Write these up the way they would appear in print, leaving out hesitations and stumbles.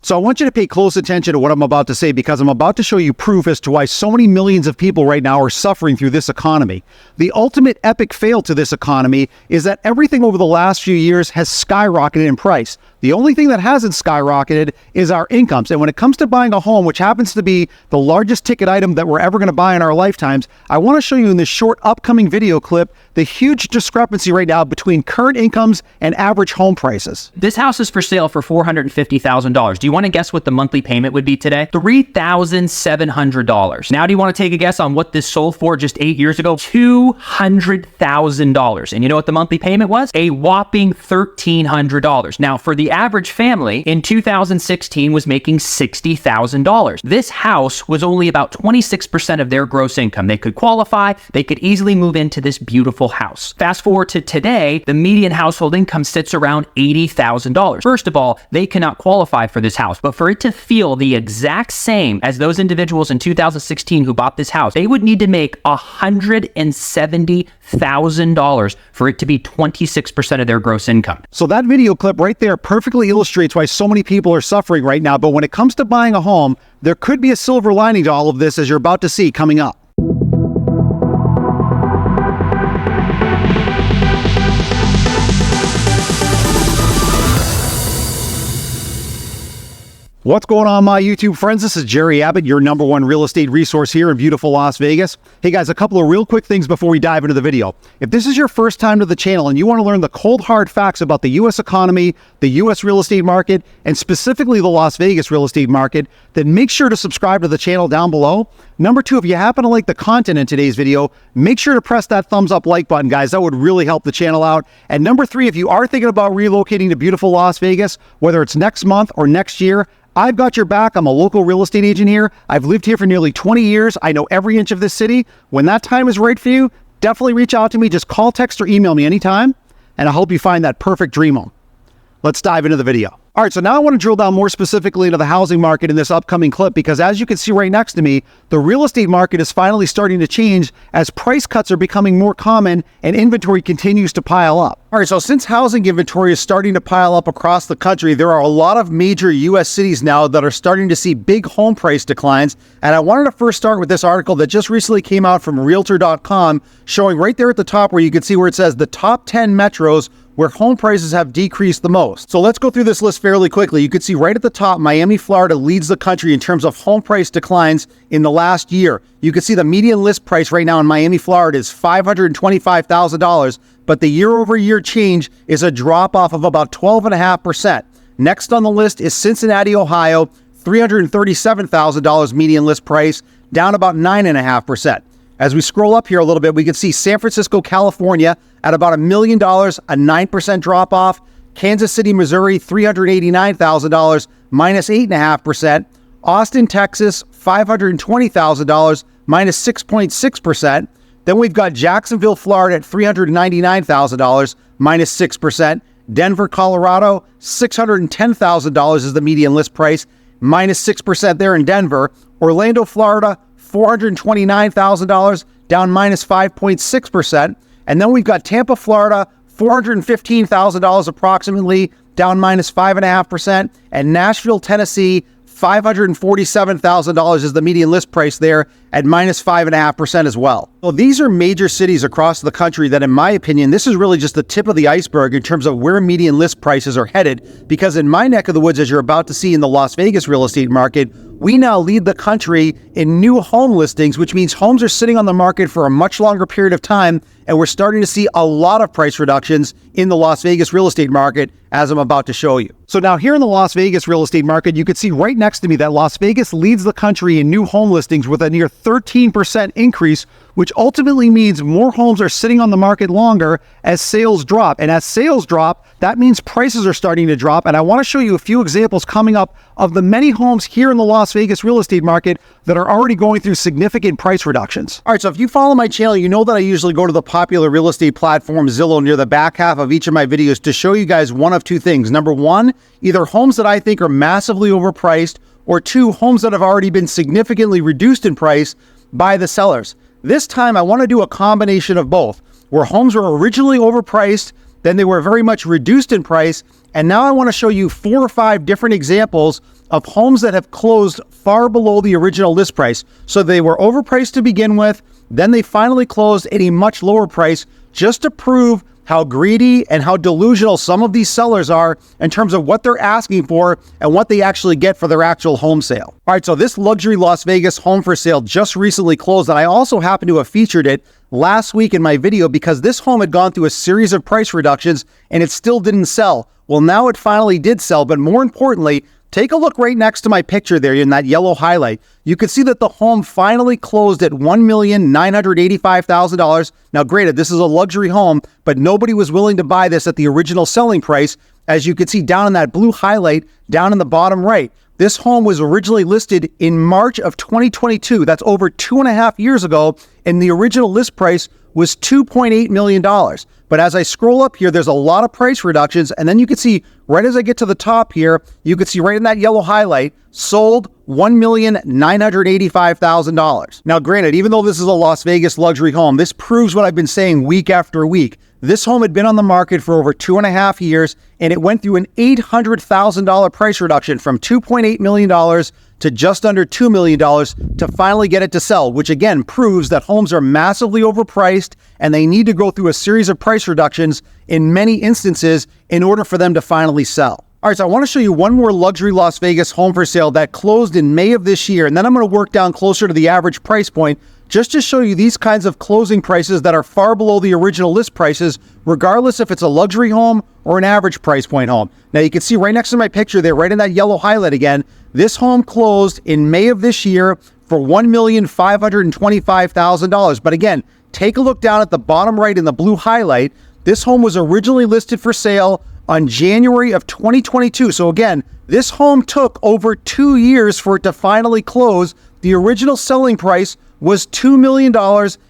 So I want you to pay close attention to what I'm about to say, because I'm about to show you proof as to why so many millions of people right now are suffering through this economy. The ultimate epic fail to this economy is that everything over the last few years has skyrocketed in price. The only thing that hasn't skyrocketed is our incomes. And when it comes to buying a home, which happens to be the largest ticket item that we're ever going to buy in our lifetimes, I want to show you in this short upcoming video clip the huge discrepancy right now between current incomes and average home prices. This house is for sale for $450,000. Do you want to guess what the monthly payment would be today? $3,700. Now, do you want to take a guess on what this sold for just 8 years ago? $200,000. And you know what the monthly payment was? A whopping $1,300. Now, for the average family in 2016 was making $60,000. This house was only about 26% of their gross income. They could qualify, they could easily move into this beautiful house. Fast forward to today, the median household income sits around $80,000. First of all, they cannot qualify for this house, but for it to feel the exact same as those individuals in 2016 who bought this house, they would need to make $170,000 for it to be 26% of their gross income. So that video clip right there perfectly illustrates why so many people are suffering right now. But when it comes to buying a home, there could be a silver lining to all of this, as you're about to see coming up. What's going on, my YouTube friends? This is Jerry Abbott, your #1 real estate resource here in beautiful Las Vegas. Hey guys, a couple of real quick things before we dive into the video. If this is your first time to the channel and you want to learn the cold hard facts about the US economy, the US real estate market, and specifically the Las Vegas real estate market, then make sure to subscribe to the channel down below. Number two, if you happen to like the content in today's video, make sure to press that thumbs up like button, guys. That would really help the channel out. And number three, if you are thinking about relocating to beautiful Las Vegas, whether it's next month or next year, I've got your back. I'm a local real estate agent here. I've lived here for nearly 20 years. I know every inch of this city. When that time is right for you, definitely reach out to me. Just call, text, or email me anytime, and I hope you find that perfect dream home. Let's dive into the video. All right, so now I want to drill down more specifically into the housing market in this upcoming clip, because as you can see right next to me, the real estate market is finally starting to change as price cuts are becoming more common and inventory continues to pile up. All right, so since housing inventory is starting to pile up across the country, there are a lot of major US cities now that are starting to see big home price declines. And I wanted to first start with this article that just recently came out from Realtor.com, showing right there at the top where you can see where it says the top 10 metros where home prices have decreased the most. So let's go through this list fairly quickly. You can see right at the top, Miami, Florida leads the country in terms of home price declines in the last year. You can see the median list price right now in Miami, Florida is $525,000, but the year-over-year change is a drop-off of about 12.5%. Next on the list is Cincinnati, Ohio, $337,000 median list price, down about 9.5%. As we scroll up here a little bit, we can see San Francisco, California at about $1 million, a 9% drop off. Kansas City, Missouri, $389,000, minus 8.5%. Austin, Texas, $520,000, minus 6.6%. Then we've got Jacksonville, Florida at $399,000, minus 6%. Denver, Colorado, $610,000 is the median list price, minus 6% there in Denver. Orlando, Florida, $429,000, down minus 5.6%. And then we've got Tampa, Florida, $415,000 approximately, down minus 5.5%. And Nashville, Tennessee, $547,000 is the median list price there at minus 5.5% as well. Well, these are major cities across the country that, in my opinion, this is really just the tip of the iceberg in terms of where median list prices are headed. Because in my neck of the woods, as you're about to see in the Las Vegas real estate market, we now lead the country in new home listings, which means homes are sitting on the market for a much longer period of time, and we're starting to see a lot of price reductions in the Las Vegas real estate market, as I'm about to show you. So now here in the Las Vegas real estate market, you can see right next to me that Las Vegas leads the country in new home listings with a near 13% increase, which ultimately means more homes are sitting on the market longer as sales drop. And as sales drop, that means prices are starting to drop. And I want to show you a few examples coming up of the many homes here in the Las Vegas real estate market that are already going through significant price reductions. All right, so if you follow my channel, you know that I usually go to the popular real estate platform Zillow near the back half of each of my videos to show you guys one of two things. Number one, either homes that I think are massively overpriced, or two, homes that have already been significantly reduced in price by the sellers. This time, I want to do a combination of both, where homes were originally overpriced, then they were very much reduced in price, and now I want to show you 4 or 5 different examples of homes that have closed far below the original list price. So they were overpriced to begin with, then they finally closed at a much lower price just to prove how greedy and how delusional some of these sellers are in terms of what they're asking for and what they actually get for their actual home sale. All right, so this luxury Las Vegas home for sale just recently closed, and I also happen to have featured it last week in my video because this home had gone through a series of price reductions and it still didn't sell. Well, now it finally did sell, but more importantly, take a look right next to my picture there in that yellow highlight. You can see that the home finally closed at $1,985,000. Now, granted, this is a luxury home, but nobody was willing to buy this at the original selling price. As you can see down in that blue highlight, down in the bottom right, this home was originally listed in March of 2022. That's over 2.5 years ago, and the original list price was $2.8 million. But as I scroll up here, there's a lot of price reductions, and then you can see right as I get to the top here, you can see right in that yellow highlight, sold $1,985,000. Now, granted, even though this is a Las Vegas luxury home, this proves what I've been saying week after week. This home had been on the market for over 2.5 years, and it went through an $800,000 price reduction from $2.8 million to just under $2 million to finally get it to sell, which again proves that homes are massively overpriced and they need to go through a series of price reductions in many instances in order for them to finally sell. All right, so I want to show you one more luxury Las Vegas home for sale that closed in May of this year, and then I'm going to work down closer to the average price point just to show you these kinds of closing prices that are far below the original list prices, regardless if it's a luxury home or an average price point home. Now, you can see right next to my picture there, right in that yellow highlight again, this home closed in May of this year for $1,525,000. But again, take a look down at the bottom right in the blue highlight. This home was originally listed for sale on January of 2022. So again, this home took over 2 years for it to finally close. The original selling price was $2 million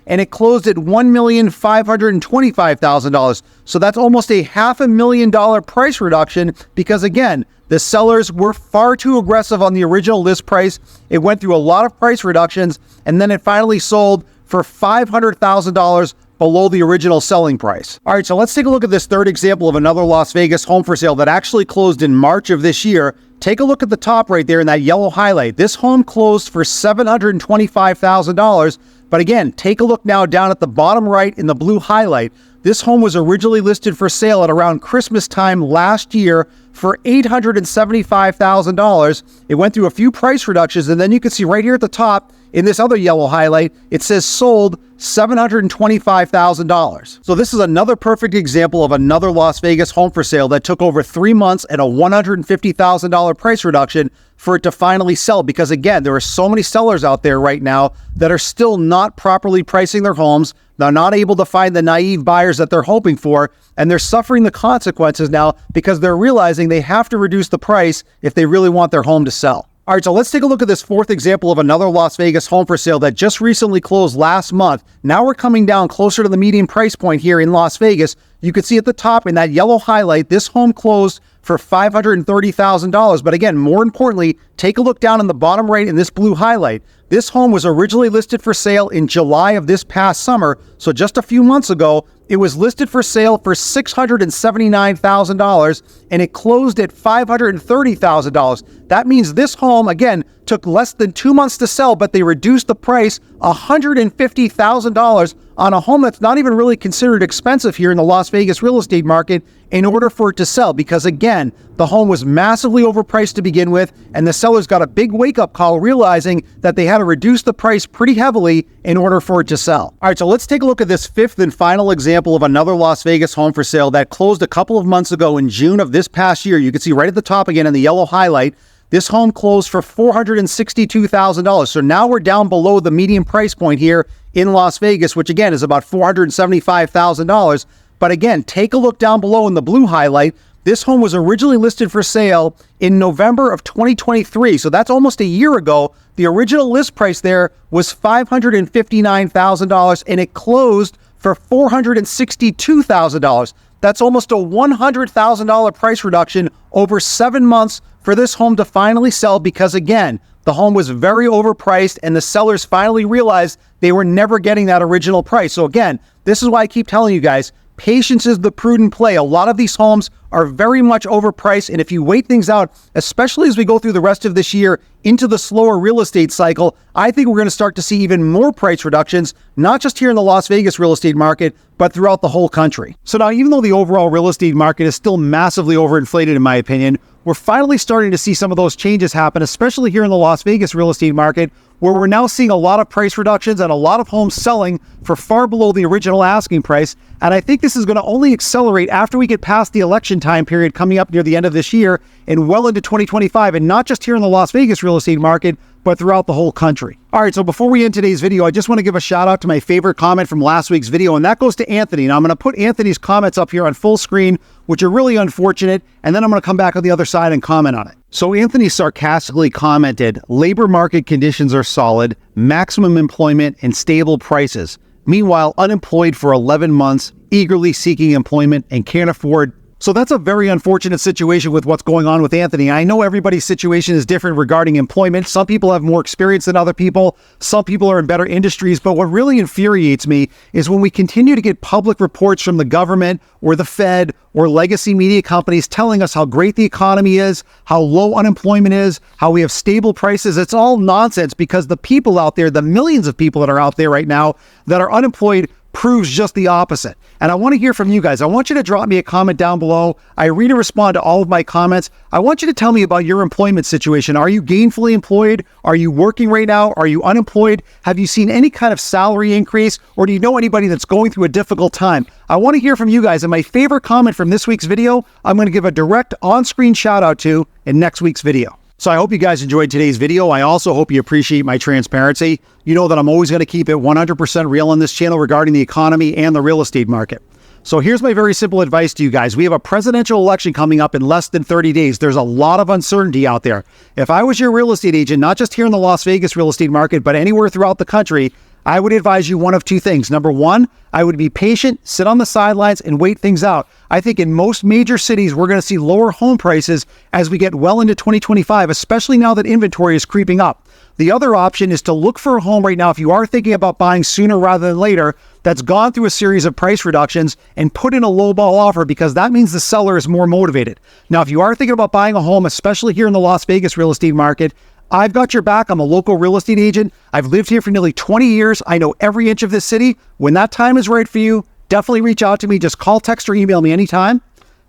and it closed at $1,525,000. So that's almost a $500,000 price reduction because again, the sellers were far too aggressive on the original list price. It went through a lot of price reductions and then it finally sold for $500,000 below the original selling price. All right, so let's take a look at this third example of another Las Vegas home for sale that actually closed in March of this year. Take a look at the top right there in that yellow highlight. This home closed for $725,000. But again, take a look now down at the bottom right in the blue highlight. This home was originally listed for sale at around Christmas time last year for $875,000. It went through a few price reductions, and then you can see right here at the top in this other yellow highlight, it says sold $725,000. So this is another perfect example of another Las Vegas home for sale that took over 3 months at a $150,000 price reduction for it to finally sell. Because again, there are so many sellers out there right now that are still not properly pricing their homes. They're not able to find the naive buyers that they're hoping for, and they're suffering the consequences now because they're realizing they have to reduce the price if they really want their home to sell. All right, so let's take a look at this fourth example of another Las Vegas home for sale that just recently closed last month. Now we're coming down closer to the median price point here in Las Vegas. You can see at the top in that yellow highlight, this home closed for $530,000. But again, more importantly, take a look down in the bottom right in this blue highlight. This home was originally listed for sale in July of this past summer. So just a few months ago, it was listed for sale for $679,000 and it closed at $530,000. That means this home, again, took less than 2 months to sell, but they reduced the price $150,000 on a home that's not even really considered expensive here in the Las Vegas real estate market in order for it to sell. Because again, the home was massively overpriced to begin with, and the sellers got a big wake-up call realizing that they had to reduce the price pretty heavily in order for it to sell. All right, so let's take a look at this fifth and final example of another Las Vegas home for sale that closed a couple of months ago in June of this past year. You can see right at the top again in the yellow highlight, this home closed for $462,000. So now we're down below the median price point here in Las Vegas, which again is about $475,000. But again, take a look down below in the blue highlight. This home was originally listed for sale in November of 2023. So that's almost a year ago. The original list price there was $559,000 and it closed for $462,000. That's almost a $100,000 price reduction over 7 months for this home to finally sell because again, the home was very overpriced and the sellers finally realized they were never getting that original price. So again, this is why I keep telling you guys, Patience is the prudent play. A lot of these homes are very much overpriced, and if you wait things out, especially as we go through the rest of this year into the slower real estate cycle, I think we're going to start to see even more price reductions, not just here in the Las Vegas real estate market, but throughout the whole country. So now, even though the overall real estate market is still massively overinflated, in my opinion, we're finally starting to see some of those changes happen, especially here in the Las Vegas real estate market, where we're now seeing a lot of price reductions and a lot of homes selling for far below the original asking price. And I think this is going to only accelerate after we get past the election time period coming up near the end of this year and well into 2025, and not just here in the Las Vegas real estate market, but throughout the whole country. All right, so before we end today's video, I just want to give a shout out to my favorite comment from last week's video, and that goes to Anthony. Now I'm going to put Anthony's comments up here on full screen, which are really unfortunate, and then I'm going to come back on the other side and comment on it. So Anthony sarcastically commented, "Labor market conditions are solid, maximum employment and stable prices. Meanwhile, unemployed for 11 months, eagerly seeking employment and can't afford." So that's a very unfortunate situation with what's going on with Anthony. I know everybody's situation is different regarding employment. Some people have more experience than other people. Some people are in better industries. But what really infuriates me is when we continue to get public reports from the government or the Fed or legacy media companies telling us how great the economy is, how low unemployment is, how we have stable prices. It's all nonsense, because the people out there, the millions of people that are out there right now that are unemployed, proves just the opposite. And I want to hear from you guys. I want you to drop me a comment down below. I read and respond to all of my comments. I want you to tell me about your employment situation. Are you gainfully employed? Are you working right now? Are you unemployed? Have you seen any kind of salary increase? Or do you know anybody that's going through a difficult time? I want to hear from you guys. And my favorite comment from this week's video, I'm going to give a direct on-screen shout out to in next week's video. So I hope you guys enjoyed today's video. I also hope you appreciate my transparency. You know that I'm always going to keep it 100% real on this channel regarding the economy and the real estate market. So here's my very simple advice to you guys. We have a presidential election coming up in less than 30 days. There's a lot of uncertainty out there. If I was your real estate agent, not just here in the Las Vegas real estate market, but anywhere throughout the country, I would advise you one of two things. Number one, I would be patient, sit on the sidelines, and wait things out. I think in most major cities, we're going to see lower home prices as we get well into 2025, especially now that inventory is creeping up. The other option is to look for a home right now, if you are thinking about buying sooner rather than later, that's gone through a series of price reductions, and put in a lowball offer, because that means the seller is more motivated. Now, if you are thinking about buying a home, especially here in the Las Vegas real estate market, I've got your back. I'm a local real estate agent. I've lived here for nearly 20 years. I know every inch of this city. When that time is right for you, definitely reach out to me. Just call, text, or email me anytime,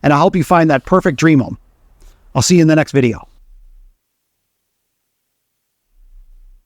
and I'll help you find that perfect dream home. I'll see you in the next video.